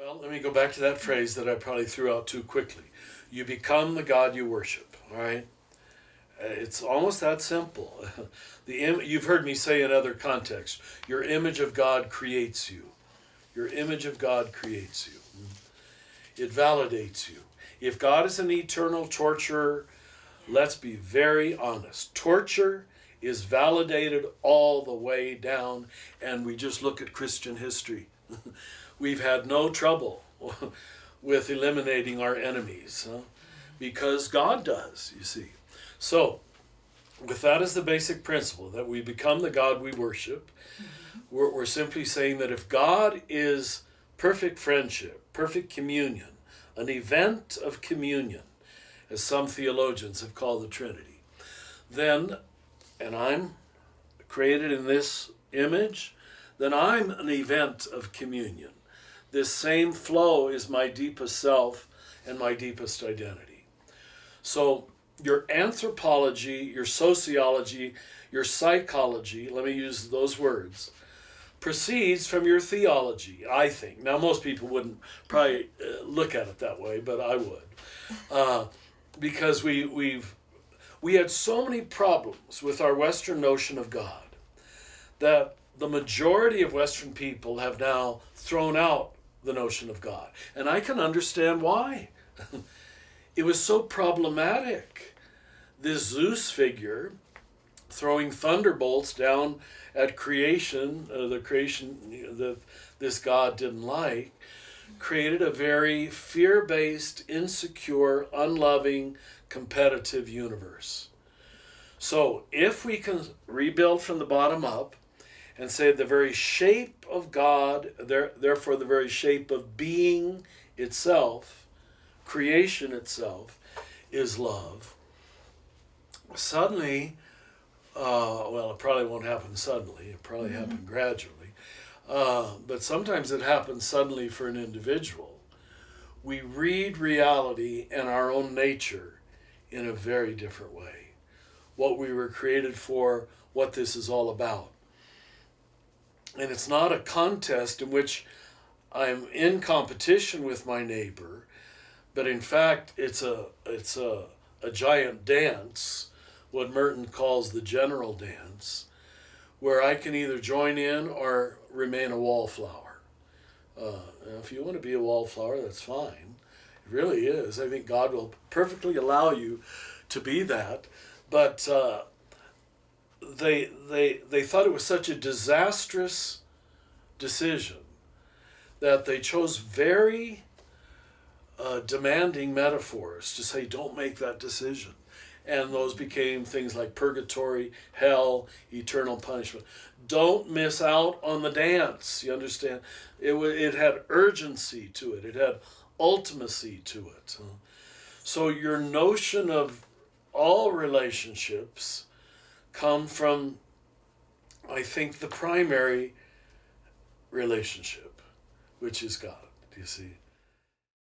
Well, let me go back to that phrase that I probably threw out too quickly. You become the God you worship, all right? It's almost that simple. You've heard me say in other contexts, your image of God creates you. Your image of God creates you. It validates you. If God is an eternal torturer, let's be very honest. Torture is validated all the way down, and we just look at Christian history. We've had no trouble with eliminating our enemies, because God does, you see. So, with that as the basic principle, that we become the God we worship, we're simply saying that if God is perfect friendship, perfect communion, an event of communion, as some theologians have called the Trinity, then, and I'm created in this image, then I'm an event of communion. This same flow is my deepest self and my deepest identity. So your anthropology, your sociology, your psychology, let me use those words, proceeds from your theology, I think. Now, most people wouldn't probably look at it that way, but I would. Because we had so many problems with our Western notion of God that the majority of Western people have now thrown out the notion of God. And I can understand why. It was so problematic. This Zeus figure throwing thunderbolts down at creation, the creation that this God didn't like, created a very fear-based, insecure, unloving, competitive universe. So if we can rebuild from the bottom up and say the very shape of God, therefore the very shape of being itself, creation itself, is love, suddenly, well, it probably won't happen suddenly, it probably happen gradually, but sometimes it happens suddenly for an individual. We read reality and our own nature in a very different way. What we were created for, what this is all about. And it's not a contest in which I'm in competition with my neighbor, but in fact it's a giant dance, what Merton calls the general dance, where I can either join in or remain a wallflower. If you want to be a wallflower, that's fine. It really is. I think God will perfectly allow you to be that. But they thought it was such a disastrous decision that they chose very demanding metaphors to say, don't make that decision. And those became things like purgatory, hell, eternal punishment. Don't miss out on the dance, you understand? It had urgency to it. It had ultimacy to it. So your notion of all relationships come from, I think, the primary relationship, which is God, do you see?